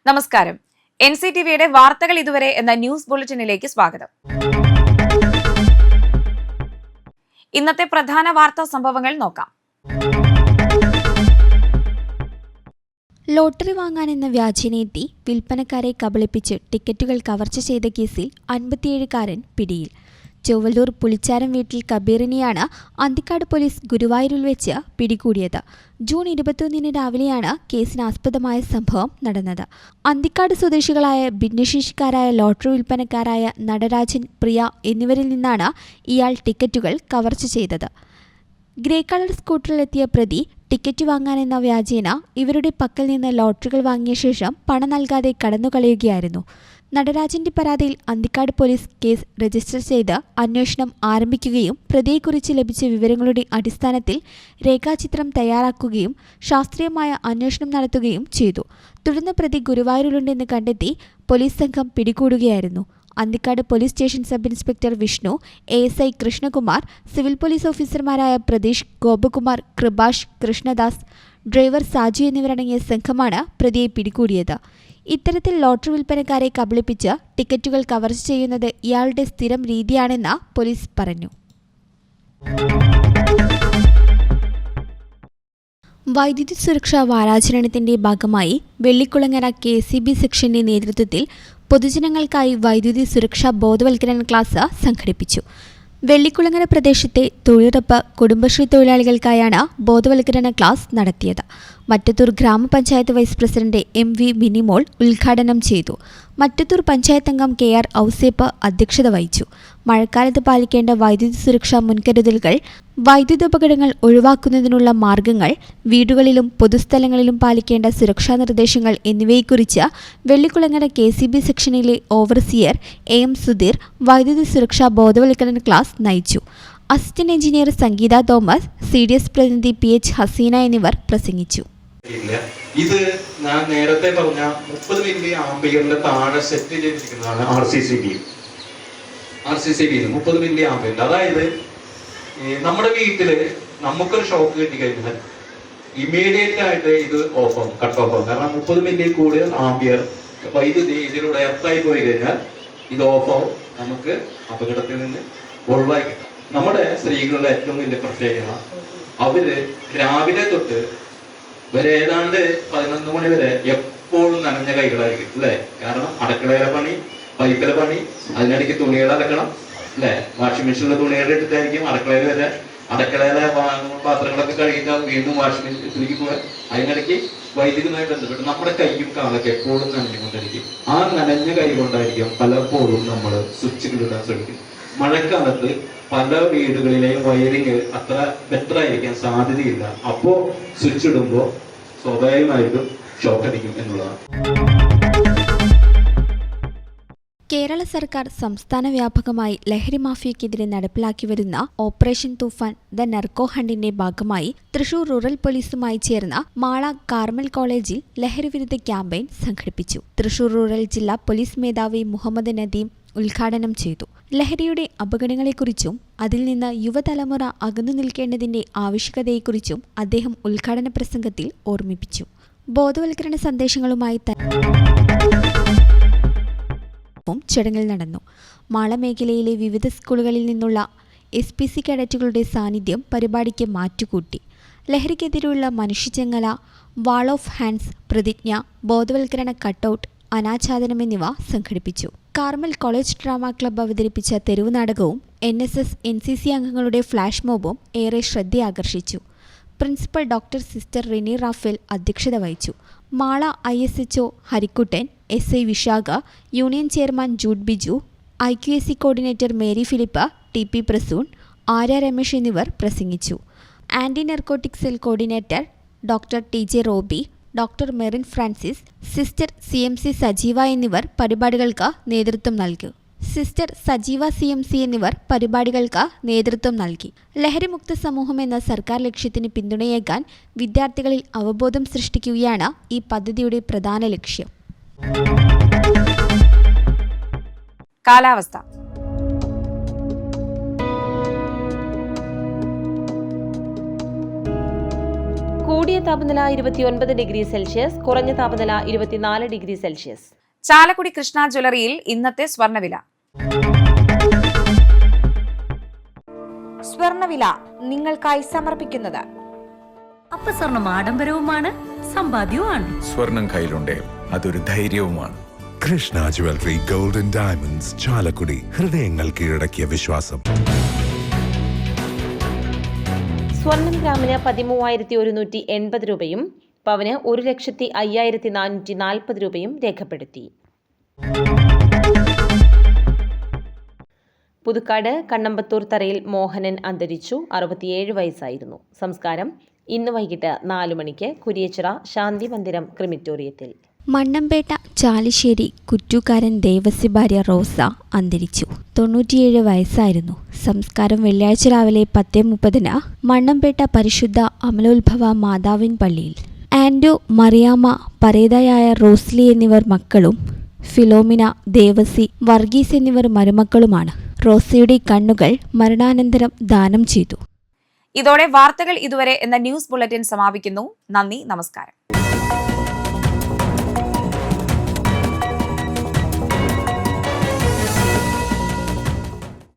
നമസ്കാരം. NCTVയുടെ വാർത്തകൾ ഇതുവരെ എന്ന ന്യൂസ് ബുള്ളറ്റിനിലേക്ക് സ്വാഗതം. ഇന്നത്തെ പ്രധാന വാർത്താ സംഭവങ്ങൾ നോക്കാം. ലോട്ടറി വാങ്ങാനെന്ന വ്യാജേനയെത്തി വിൽപ്പനക്കാരെ കബളിപ്പിച്ച് ടിക്കറ്റുകൾ കവർച്ച ചെയ്ത കേസിൽ 57-കാരൻ പിടിയിൽ. ചൊവ്വല്ലൂർ പുളിച്ചാരം വീട്ടിൽ കബീറിനെയാണ് അന്തിക്കാട് പോലീസ് ഗുരുവായൂരിൽ വെച്ച് പിടികൂടിയത്. ജൂൺ 21 രാവിലെയാണ് കേസിനാസ്പദമായ സംഭവം നടന്നത്. അന്തിക്കാട് സ്വദേശികളായ ഭിന്നശേഷിക്കാരായ ലോട്ടറി വിൽപ്പനക്കാരായ നടരാജൻ, പ്രിയ എന്നിവരിൽ നിന്നാണ് ഇയാൾ ടിക്കറ്റുകൾ കവർച്ച ചെയ്തത്. ഗ്രേ കളർ സ്കൂട്ടറിലെത്തിയ പ്രതി ടിക്കറ്റ് വാങ്ങാനെന്ന വ്യാജേന ഇവരുടെ പക്കൽ നിന്ന് ലോട്ടറികൾ വാങ്ങിയ ശേഷം പണം നൽകാതെ കടന്നുകളയുകയായിരുന്നു. നടരാജന്റെ പരാതിയിൽ അന്തിക്കാട് പോലീസ് കേസ് രജിസ്റ്റർ ചെയ്ത് അന്വേഷണം ആരംഭിക്കുകയും പ്രതിയെക്കുറിച്ച് ലഭിച്ച വിവരങ്ങളുടെ അടിസ്ഥാനത്തിൽ രേഖാചിത്രം തയ്യാറാക്കുകയും ശാസ്ത്രീയമായ അന്വേഷണം നടത്തുകയും ചെയ്തു. തുടർന്ന് പ്രതി ഗുരുവായൂരിലുണ്ടെന്ന് കണ്ടെത്തി പോലീസ് സംഘം പിടികൂടുകയായിരുന്നു. Anthikkad police station sub inspector Vishnu, ASI Krishnakumar, civil police ഓഫീസർമാരായ പ്രതീഷ്, ഗോപകുമാർ, കൃപാഷ്, കൃഷ്ണദാസ്, ഡ്രൈവർ സാജു എന്നിവരടങ്ങിയ സംഘമാണ് പ്രതിയെ പിടികൂടിയത്. ഇത്തരത്തിൽ ലോട്ടറി വിൽപ്പനക്കാരെ കബളിപ്പിച്ച് ടിക്കറ്റുകൾ കവർച്ച ചെയ്യുന്നത് ഇയാളുടെ സ്ഥിരം രീതിയാണെന്ന് പോലീസ് പറഞ്ഞു. വൈദ്യുതി സുരക്ഷാ വാരാചരണത്തിന്റെ ഭാഗമായി വെള്ളിക്കുളങ്ങര KCB സെക്ഷന്റെ നേതൃത്വത്തിൽ പൊതുജനങ്ങൾക്കായി വൈദ്യുതി സുരക്ഷാ ബോധവൽക്കരണ ക്ലാസ് സംഘടിപ്പിച്ചു. വെള്ളിക്കുളങ്ങര പ്രദേശത്തെ തൊഴിലുറപ്പ് കുടുംബശ്രീ തൊഴിലാളികൾക്കായാണ് ബോധവൽക്കരണ ക്ലാസ് നടത്തിയത്. മറ്റത്തൂർ ഗ്രാമപഞ്ചായത്ത് വൈസ് പ്രസിഡന്റ് MV മിനിമോൾ ഉദ്ഘാടനം ചെയ്തു. മറ്റത്തൂർ പഞ്ചായത്ത് അംഗം KR ഔസേപ്പ് അധ്യക്ഷത വഹിച്ചു. മഴക്കാലത്ത് പാലിക്കേണ്ട വൈദ്യുതി സുരക്ഷാ മുൻകരുതലുകൾ, വൈദ്യുതോപകരണങ്ങൾ ഒഴിവാക്കുന്നതിനുള്ള മാർഗങ്ങൾ, വീടുകളിലും പൊതുസ്ഥലങ്ങളിലും പാലിക്കേണ്ട സുരക്ഷാ നിർദ്ദേശങ്ങൾ എന്നിവയെക്കുറിച്ച് വെള്ളിക്കുളങ്ങര KCB സെക്ഷനിലെ ഓവർസിയർ AM സുധീർ വൈദ്യുതി സുരക്ഷാ ബോധവൽക്കരണ ക്ലാസ് നയിച്ചു. Assistant engineer Sangeetha Thomas, CDS പ്രതിനിധി PH ഹസീന എന്നിവർ പ്രസംഗിച്ചു. ഇത് ഞാൻ നേരത്തെ പറഞ്ഞ 30 മില്ലി ആംപിയറിന്റെ താഴെ സെറ്റ് ചെയ്തിരിക്കുന്നതാണ് RCCB 30 മില്ലി ആംപിയർ. അതായത് നമ്മുടെ വീട്ടില് നമുക്കൊരു ഷോക്ക് കിട്ടിക്കഴിഞ്ഞാൽ ഇമ്മീഡിയറ്റ് ആയിട്ട് ഇത് ഓഫ് ആവും, കട്ട് ഓഫ് ആവും. കാരണം 30 മില്ലി കൂടുതൽ ആംപിയർ വൈദ്യുതി ഇതിലൂടെ എർത്തായി പോയി കഴിഞ്ഞാൽ ഇത് ഓഫ് ആവും. നമുക്ക് അപകടത്തിൽ നിന്ന് ഒഴിവായി കിട്ടാം. നമ്മുടെ സ്ത്രീകളുടെ ഏറ്റവും വലിയ പ്രത്യേകത, അവര് രാവിലെ തൊട്ട് വരെ ഏതാണ്ട് 11 മണി വരെ എപ്പോഴും നനഞ്ഞ കൈകളായിരിക്കും അല്ലെ. കാരണം അടുക്കളയിലെ പണി, പൈപ്പിലെ പണി, അതിനിടയ്ക്ക് തുണികൾ അലക്കണം അല്ലെ. വാഷിംഗ് മെഷീനിലെ തുണികൾ ഇട്ടിട്ടായിരിക്കും അടുക്കളയിൽ വരെ, അടുക്കളയിലെ പാത്രങ്ങളൊക്കെ കഴുകിയിട്ട് വീണ്ടും വാഷിംഗ് മെഷീനിലേക്ക് പോകാൻ. അതിനിടയ്ക്ക് വൈദ്യുതിയുമായി ബന്ധപ്പെട്ട് നമ്മുടെ കൈയും കാലൊക്കെ എപ്പോഴും നനഞ്ഞുകൊണ്ടിരിക്കും. ആ നനഞ്ഞ കൈ കൊണ്ടായിരിക്കും പലപ്പോഴും നമ്മൾ സ്വിച്ചുകൾ ഇടാൻ ശ്രമിക്കും. മഴക്കാലത്ത് പല വീടുകളിലെയും വയറിങ് അത്ര ബെറ്റർ ആയിരിക്കാൻ സാധ്യതയില്ല. അപ്പോ സ്വിച്ച് ഇടുമ്പോൾ സ്വാഭാവികമായിട്ടും ഷോക്ക് അടിക്കും എന്നുള്ളതാണ്. കേരള സർക്കാർ സംസ്ഥാന വ്യാപകമായി ലഹരി മാഫിയക്കെതിരെ നടപ്പിലാക്കി വരുന്ന ഓപ്പറേഷൻ തൂഫാൻ ദ നർക്കോ ഹണ്ടിന്റെ ഭാഗമായി തൃശൂർ റൂറൽ പോലീസുമായി ചേർന്ന മാള കാർമൽ കോളേജിൽ ലഹരിവിരുദ്ധ ക്യാമ്പയിൻ സംഘടിപ്പിച്ചു. തൃശൂർ റൂറൽ ജില്ലാ പോലീസ് മേധാവി മുഹമ്മദ് നദീം ഉദ്ഘാടനം ചെയ്തു. ലഹരിയുടെ അപകടങ്ങളെക്കുറിച്ചും അതിൽ നിന്ന് യുവതലമുറ അകന്നു നിൽക്കേണ്ടതിന്റെ ആവശ്യകതയെക്കുറിച്ചും അദ്ദേഹം ഉദ്ഘാടന പ്രസംഗത്തിൽ ഓർമ്മിപ്പിച്ചു. ബോധവൽക്കരണ സന്ദേശങ്ങളുമായി ചടങ്ങിൽ നടന്നു. മാള മേഖലയിലെ വിവിധ സ്കൂളുകളിൽ നിന്നുള്ള SPC കേഡറ്റുകളുടെ സാന്നിധ്യം പരിപാടിക്ക് മാറ്റുകൂട്ടി. ലഹരിക്കെതിരെയുള്ള മനുഷ്യചങ്ങല, വാൾ ഓഫ് ഹാൻഡ്സ്, പ്രതിജ്ഞ, ബോധവൽക്കരണ കട്ടൌട്ട്, അനാച്ഛാദനം എന്നിവ സംഘടിപ്പിച്ചു. കാർമൽ കോളേജ് ഡ്രാമ ക്ലബ്ബ് അവതരിപ്പിച്ച തെരുവ് നാടകവും NSS NCC അംഗങ്ങളുടെ ഫ്ലാഷ് മോബും ഏറെ ശ്രദ്ധയാകർഷിച്ചു. Principal doctor sister Rini Raphael അധ്യക്ഷത വഹിച്ചു. Mala ISHO Harikuttan, SI Vishakha, union chairman Jude Biju, IQAC coordinator Mary Philip, TP Prasoon, Arya Ramesh എന്നിവർ പ്രസംഗിച്ചു. Anti narcotic cell coordinator doctor TJ Robi, doctor Merin Francis, sister CMC Sajeeva എന്നിവർ പരിപാടികൾക്ക് നേതൃത്വം നൽകി. ലഹരിമുക്ത സമൂഹം എന്ന സർക്കാർ ലക്ഷ്യത്തിന് പിന്തുണയേകാൻ വിദ്യാർത്ഥികളിൽ അവബോധം സൃഷ്ടിക്കുകയാണ് ഈ പദ്ധതിയുടെ പ്രധാന ലക്ഷ്യം. കാലാവസ്ഥ. കൂടിയ താപനില 29 ഡിഗ്രി സെൽഷ്യസ്, കുറഞ്ഞ താപനില 24 ഡിഗ്രി സെൽഷ്യസ്. ചാലക്കുടി കൃഷ്ണ ജ്വല്ലറിയിൽ ഇന്നത്തെ സ്വർണ്ണവില. സ്വർണ്ണവില നിങ്ങൾക്കായി സമർപ്പിക്കുന്നത് സ്വർണം ആഡംബരവുമാണ്, സമ്പാദ്യവുമാണ്. സ്വർണം കയ്യിലുണ്ടേ അതൊരു ധൈര്യവുമാണ്. Krishna jewellery golden diamonds, Chalakudy. ഹൃദയങ്ങൾ കീഴടക്കിയ വിശ്വാസം. സ്വർണം ഗ്രാമിന് 13,180 രൂപയും പവന് 1,05,440 രൂപയും രേഖപ്പെടുത്തി. പുതുക്കാട് കണ്ണമ്പത്തൂർ തറയിൽ മോഹനൻ അന്തരിച്ചു. 67 വയസ്സായിരുന്നു. സംസ്കാരം ഇന്ന് വൈകിട്ട് 4 മണിക്ക് കുരിയച്ചിറ ശാന്തി മന്ദിരം ക്രിമിറ്റോറിയത്തിൽ. മണ്ണമ്പേട്ട ചാലിശ്ശേരി കുറ്റൂക്കാരൻ ദേവസി ഭാര്യ റോസ അന്തരിച്ചു. 97 വയസ്സായിരുന്നു. സംസ്കാരം വെള്ളിയാഴ്ച രാവിലെ 10:30 മണ്ണമ്പേട്ട പരിശുദ്ധ അമലോത്ഭവ മാതാവിൻ പള്ളിയിൽ. ആൻഡോ, മറിയാമ്മ, പരേതയായ റോസ്ലി എന്നിവർ മക്കളും ഫിലോമിന, ദേവസി, വർഗീസ് എന്നിവർ മരുമക്കളുമാണ്. റോസയുടെ കണ്ണുകൾ മരണാനന്തരം ദാനം ചെയ്തു. ഇതോടെ വാർത്തകൾ ഇതുവരെ എന്ന ന്യൂസ് ബുള്ളറ്റിൻ സമാപിക്കുന്നു. നന്ദി, നമസ്കാരം.